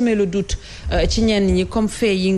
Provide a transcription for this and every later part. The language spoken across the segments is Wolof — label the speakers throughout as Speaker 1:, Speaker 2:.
Speaker 1: le doute ci ñenn ñi comme fait yi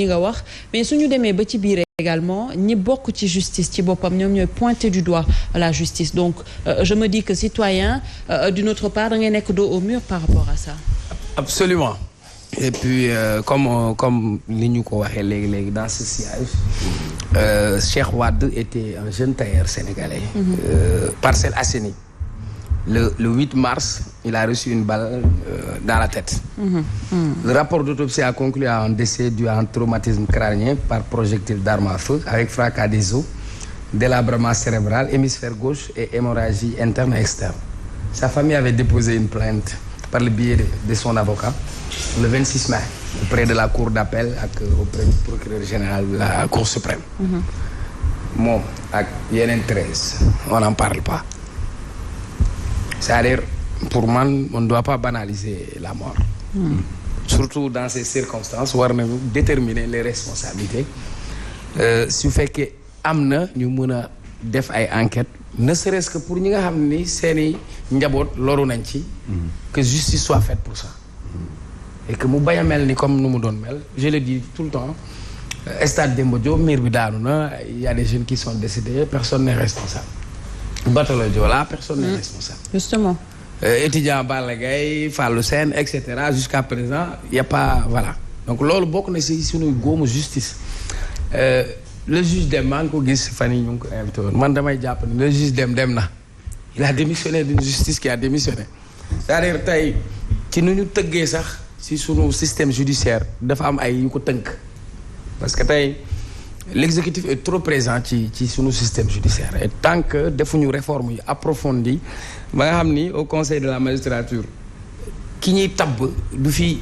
Speaker 1: nga wax mais suñu demee ba ci biir également ñi bokk ci justice ci boppam ñoom ñooy pointer du doigt la justice donc je me dis que citoyen d'une autre part da ngay nekk dos au mur par rapport à ça.
Speaker 2: Absolument. Et puis comme li ñu ko waxee léegi dans ce siège Cheikh Wade était un jeune tailleur sénégalais. Parcelles Assainies. Le 8 mars, il a reçu une balle dans la tête. Le rapport d'autopsie a conclu à un décès dû à un traumatisme crânien par projectile d'arme à feu avec fracas des os, délabrement cérébral, hémisphère gauche et hémorragie interne et externe. Sa famille avait déposé une plainte par le biais de son avocat le 26 mai auprès de la cour d'appel ak auprès du procureur général de la cour suprême. Moom ak yeneen 13 on n'en parle pas. C'est-à-dire, pour moi, on ne doit pas banaliser la mort. Surtout dans ces circonstances, war nañu déterminer les responsabilités. Su fekkee am na ñu mën a def ay enquêtes ne serait-ce que pour ñi nga xam ni seeni njaboot loru nañ ci. Que justice soit faite pour ça. Et que mu bañ a mel ni comme nu mu doon mel je le dis tout le temps stade Demba Diop miir bi daanu na il y a des jeunes qui sont décédés personne n'est responsable. Bateau Joola personne n'est responsable. Justement. Étudiant Balla Gaye Fallou Sène et cetera jusqu'à présent y a pas voilà donc loolu bokk na si suñu góomu justice. Le juge Dème maa ngi ko gis fan yii ñu ngi ko invité woon man damay jàpp ne le juge Dème dem na il a démissionné d'une justice qui a démissionné. C'est-à-dire tey ci nu ñu tëggee sax si sunu système judiciaire dafa am ay yu ko tënk parce que tey. L'exécutif est trop présent ci sunu système judiciaire et tant que defuñu réforme yi approfondie ba nga xam ni au conseil de la magistrature ki ñuy tabb du fi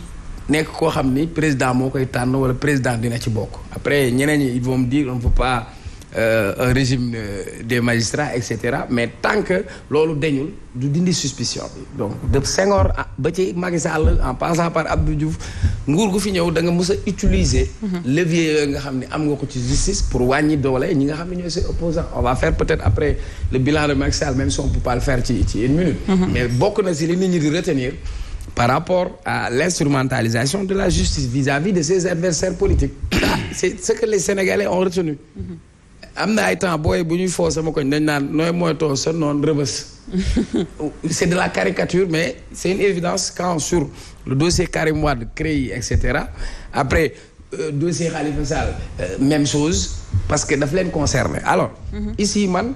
Speaker 2: nekk koo xam ni président moo koy tànn wala président dina ci bokk après ñeneen ñi ils vont me dire on ne veut pas un régime des magistrats et cetera mais tant que loolu dañul du dindi suspicion bi donc de Senghor ba ci Macky Sall en passant par Abdou Diouf nguur gu fi ñëw da nga mës a utiliser levier yooyu nga xam ne am nga ko ci justice pour wàññi doole ñi nga xam ne ñooy ses opposants on va faire peut-être après le bilan de Macky Sall même si on peut pas le faire ci une minute mais bokk na si li nit ñi di retenir par rapport à l'instrumentalisation de la justice vis-à-vis de ses adversaires politiques c'est ce que les Sénégalais ont retenu am na ay temps booy bu ñuy foo sama koñ dañ naan nooy moytoo sa noon rëbës c'est de la caricature mais c'est une évidence quand sur le dossier Karim Wade CREI et cetera après dossier Khalifa Sall même chose parce que daf leen concerné alors ici man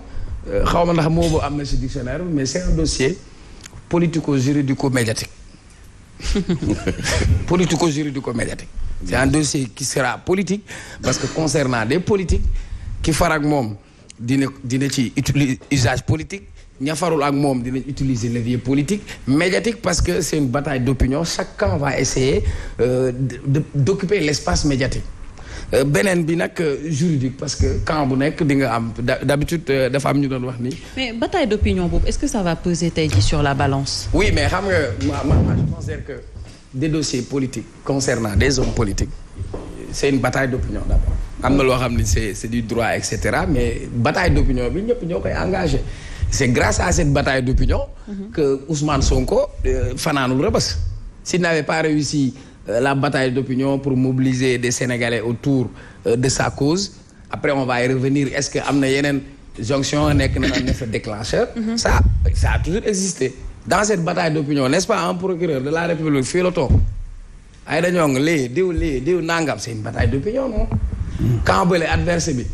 Speaker 2: xaw ma ndax moobu am na ci dictionnaire mais c'est un dossier politico-juridico-médiatique politico-juridico-médiatique c'est un dossier qui sera politique parce que concernant des politiques ki far ak moom dina ci utiliser usage politique ña farul ak moom dinañ utiliser levier politique médiatique parce que c'est une bataille d'opinion chaque camp va essayer d'occuper l'espace médiatique beneen bi nag juridique parce que camp bu nekk di nga am d'habitude dafa am ñu doon wax ni.
Speaker 1: mais bataille d'opinion boobu est-ce que ça va peser tey jii sur la balance.
Speaker 2: oui mais xam nga moi je considère que des dossiers politiques concernant des hommes politiques c'est une bataille d'opinion d'abord. am na loo xam ni c'est du droit et cetera mais bataille d'opinion bi ñëpp ñoo koy engagé c'est grâce à cette bataille d'opinion que Ousmane Sonko fanaanul Rebeuss s'il n'avait pas réussi la bataille d'opinion pour mobiliser des Sénégalais autour de sa cause après on va y revenir est-ce que am na yeneen jonction nekk na un effet déclencheur ça a toujours existé dans cette bataille d'opinion n'est-ce pas un procureur de la République fii la toog ay dañoo nga lii diw nangam c'est une bataille d'opinion non quand bële adversaire bi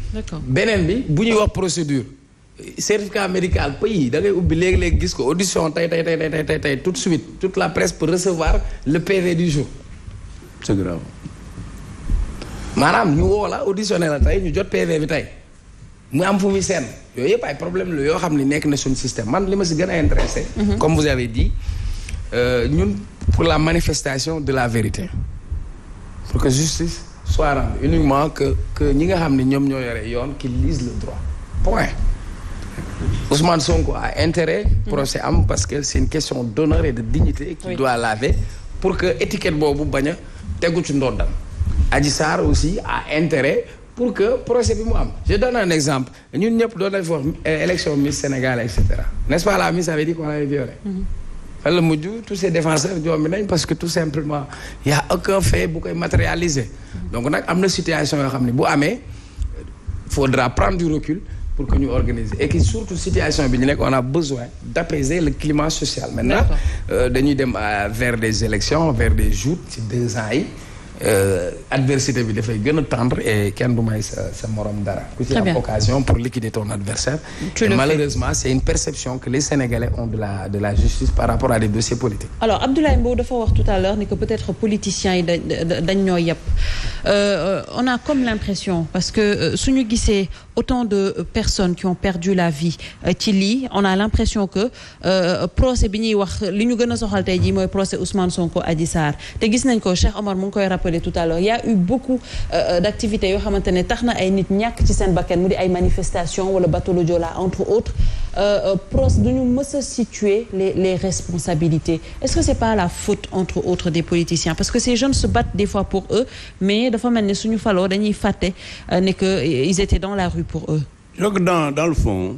Speaker 2: beneen bi bu ñuy wax procédure certificat médical pays da ngay ubbi léegi-léegi gis ko audition tey tout de suite toute la presse peut recevoir le PV du jour c'est grave maanaam ñu woo la auditionné la tey ñu jot PV bi tey mu am fu muy seen yooyu yëpp ay problème la yoo xam ne nekk na suñu système man li ma si gën a intéressé comme vous avez dit ñun pour la manifestation de la vérité pour que justice soit rendue uniquement que ñi nga xam ne ñoom ñoo yore yoon qui lisent le droit point Ousmane Sonko a intérêt procès am parce que c'est une question d'honneur et de dignité qui doit laver pour que étiquette boobu bañ a tegu ci ndoddam Adji Sarr aussi a intérêt pour que procès bi mu am je donne un exemple ñun ñëpp doon nañ fi wax élection Miss Sénégal et cetera n'est-ce pas la Miss avait dit qu'on l'avait violée fan la mujj tous ces défenseurs jombi nañ parce que tout simplement y a aucun fait bu koy matérialiser. donc nag am na situation yoo xam ne bu amee faudra prendre du recul pour que ñu organiser et que surtout situation bi ñu nekk on a besoin d'apaiser le climat social. maintenant dañuy dem vers des élections vers des joutes ci 2 ans yi. adversité bi dafay gën a tendre et kenn du may sa morom dara. ku ci am occasion pour liquider ton adversaire. malheureusement c'est une perception que les Sénégalais ont de la justice par rapport à des dossiers politiques.
Speaker 1: alors Abdoulaye Mbow dafa wax tout à l'heure ni que peut-être politiciens yi dañ ñoo yàpp on a comme l'impression parce que suñu gisee autant de personnes qui ont perdu la vie ci lii on a l'impression que procès bi ñuy wax li ñu gën a soxal tey jii mooy procès Ousmane Sonko Adji Sarr te gis nañ ko Cheikh Omar mu ngi koy rappelé tout à l'heure il y a eu beaucoup d'activités yoo xamante ne tax na ay nit ñàkk ci seen bakkan mu di ay manifestations wala bateau le Joola entre autres procès du ñu mës a situer les responsabilités est-ce que c'est pas la faute entre autres des politiciens parce que ces jeunes se battent des fois pour eux mais dafa mel ni suñu faloo dañuy fàtte ne que ils étaient dans la rue pour eux.
Speaker 3: Je crois que dans le fond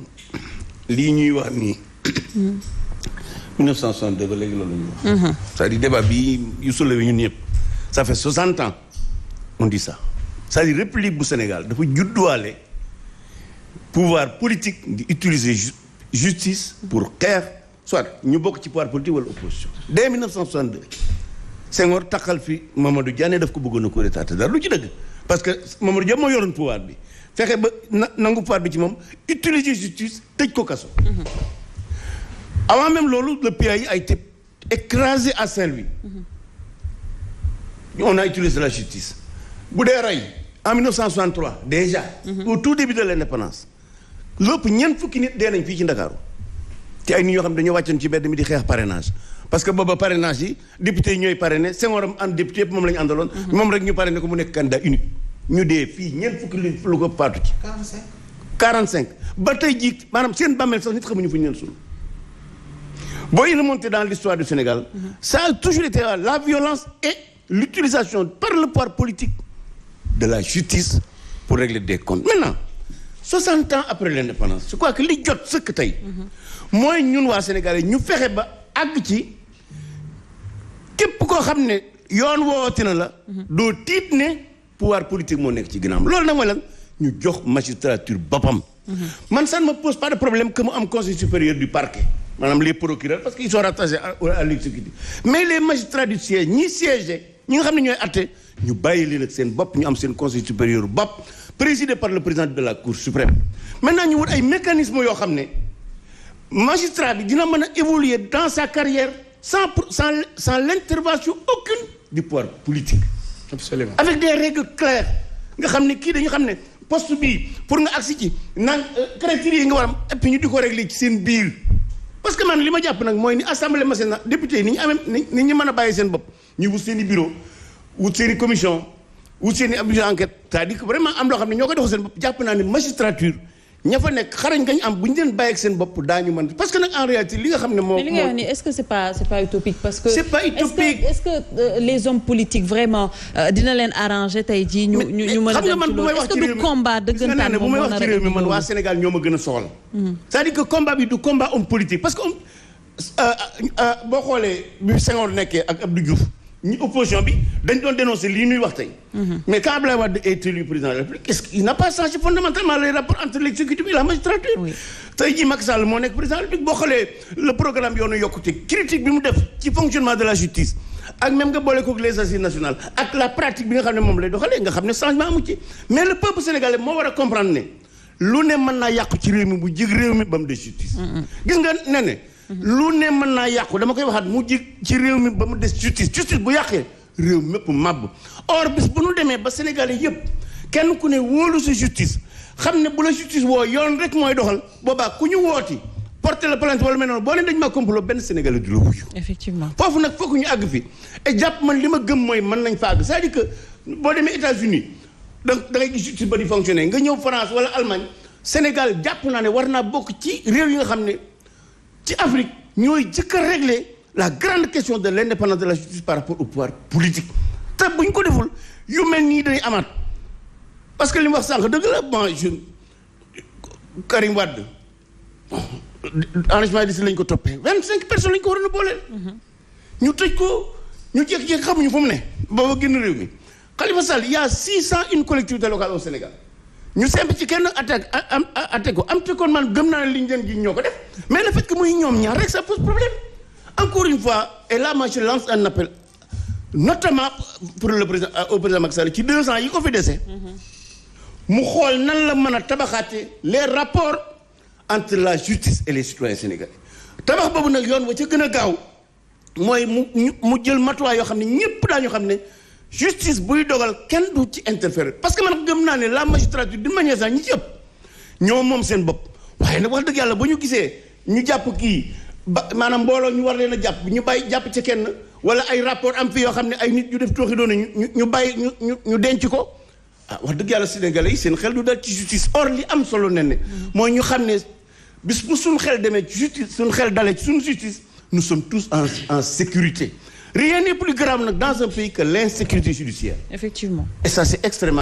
Speaker 3: lii ñuy wax nii 1962 ba léegi loolu ñuy wax c'est-à-dire débat bi yu soulevé ñun ñëpp ça fait 60 ans on dit ça c'est-à-dire république bu Sénégal dafa judduwaale pouvoir politique di utiliser justice pour xeex soit ñu bokk ci pouvoir politique wala opposition dès 1962 Senghor taxal fi Mamadou Diané daf ko bëggoon a coup d'état dara lu ci dëgg parce que Mamadou Dia moo yoroon pouvoir bi fexe ba nangu pouvoir bi ci moom utiliser justice tëj ko kaso. avant même loolu le pays a été écrasé à Saint-Louis. on a utilisé la justice. bu dee rey en 1963 déjà. au tout début de l'indépendance. lépp ñeent fukki nit dee nañ fii ci Ndakaaru te ay nit ñoo xam ne dañoo wàccoon ci mbedd mi di xeex parrainage parce que booba parrainage yi député yi ñooy parrainé Senghor am ànd député yëpp moom la ñu àndaloon. moom rek ñu parrainé ko mu nekk candidat unique. ñu dee fii ñeent fukki lu ko faatu ci. 45 ba tey jii maanaam seen bàmmeel sax nit xamuñu fu ñu leen suul. boo y remonter dans l'histoire du Sénégal. ça a toujours été la violence et l'utilisation par le pouvoir politique de la justice pour régler des comptes. maintenant 60 ans après l'indépendance je crois que li jot sëkk tey. mooy ñun waa Sénégal yi ñu fexe ba àgg ci képp koo xam ne yoon woote na la. doo tiit ne. pouvoir politique moo nekk ci ginnaawam loolu nag mooy lan ñu jox magistrature boppam. man ça ne me pose pas de problème que mu am conseil supérieur du parquet maanaam les procureurs parce que ils sont rattachés à l'exécutif mais les magistrats du siège ñi siégé ñi nga xam ne ñooy atte ñu bàyyi leen ak seen bopp ñu am seen conseil supérieur bopp présidé par le président de la cour suprême. maintenant ñu wut ay mécanismes yoo xam ne magistrat bi dina mën a évoluer dans sa carrière sans l'intervention aucune du pouvoir politique. Absolument. Avec des règles claires nga xam ne kii dañu xam ne poste bii pour nga agsi ci naan critères yi nga war am et puis ñu di ko régler ci seen biir parce que man li ma jàpp nag mooy ni assemblée nationale député yi ni ñu amee ni ñu mën a bàyyi seen bopp ñu wut seen i bureau wut seen i commission wut seen i abus enquête c'est-à-dire que vraiment am loo xam ne ñoo koy doxal seen bopp jàpp naa ne magistrature ña fa nekk xarañ nga ñu am bu ñu leen bàyyi ak seen bopp daañu mën parce que nag en réalité li nga xam ne moo.
Speaker 1: mais li nga wax ni est-ce que c'est pas utopique parce que.
Speaker 3: c'est pas utopique
Speaker 1: est-ce que les hommes politiques vraiment dina leen arranger tey jii ñu mën a dem ci loolu est-ce que du combat dëggantaan
Speaker 3: bu may wax ci réew mi man waa Sénégal ñoo ma gën a soxal. c'est-à-dire que combat bi du combat homme politique parce que boo xoolee bi Senghor nekkee ak Abdou Diouf ñi opposition bi dañ doon dénoncer lii ñuy wax tey. mais quand Abdoulaye Wade est élu président de la République est-ce qu'il n'a pas changé fondamentalement les rapports entre l'exécutif et la magistrature. tey jii Macky Sall moo nekk président de la République boo xoolee le programme yoonu yokkute critique bi mu def ci fonctionnement de la justice ak même nga boole koog les assises nationales ak la pratique bi nga xam ne moom lay doxalee nga xam ne changement amu ci mais le peuple sénégalais moo war a comprendre ne lu ne mën naa yàqu ci réew mi bu jig réew mi ba mu des justice. gis nga ne lu ne mën naa yàqu dama koy waxaat mu jig ci réew mi ba mu des justice bu yàqee réew mépp màbb or bis bu nu demee ba sénégalais yëpp kenn ku ne wóolu sa justice xam ne bu la justice woo yoon rek mooy doxal boobaa ku ñu wooti porter la plainte wala mel noonu boo leen dañ maa complot benn sénégalais du la wuyu.
Speaker 1: effectivement
Speaker 3: foofu nag fokk ñu àgg fi et jàpp man li ma gëm mooy mën nañ fa àgg c'est-à-dire que boo demee États-Unis da ngay gis justice ba di fonctionner nga ñëw France wala Allemagne Sénégal jàpp naa ne war naa bokk ci réew yi nga xam ne ci Afrique ñooy jëkk a régler la grande question de l'indépendance de la justice par rapport au pouvoir politique te bu ñu ko deful yu mel nii day amaat parce que li mu wax sànq dëgg la bon Karim Wade enrichissement illicite lañ ko toppee 25 personnes lañ ko waroon a booleel. ñu tëj ko ñu jékki-jékki xamuñu fu mu ne booba génn réew mi Khalifa Sall y a 601 collectivités locales au Sénégal ñu semp ci kenn attaque ko am te kon man gëm naa ne li ñu leen ji ñoo ko def mais le fait que muy ñoom ñaar rek ça pose problème encore une fois et là moi je lance un appel notamment pour le président au président Macky Sall ci 2 ans yi ko fi dese. mu xool nan la mën a tabaxaate les rapports entre la justice et les citoyens sénégalais tabax boobu nag yoon wa ca gën a gaaw mooy mu jël matuwaay yoo xam ne ñëpp daañu xam ne justice buy dogal kenn du ci interférer parce que man gëm naa ne la magistrature d'une manière sax ñi ci ëpp ñoo moom seen bopp waaye nag wax dëgg yàlla ba ñu gisee ñu jàpp kii ba maanaam mbooloo ñu war leen a jàpp ñu bàyyi jàpp ca kenn wala ay rapport am fi yoo xam ne ay nit ñu def tooxi doona ñu bàyyi ñu denc ko wax dëgg yàlla sénégalais yi seen xel du dal ci justice or li am solo ne mooy ñu xam ne bis bu suñu xel demee ci justice suñu xel dalee ci suñu justice nous sommes tous en sécurité rien n'est plus grave nag dans un pays que l'insécurité judiciaire.
Speaker 1: Effectivement.
Speaker 3: Et ça c'est extrêmement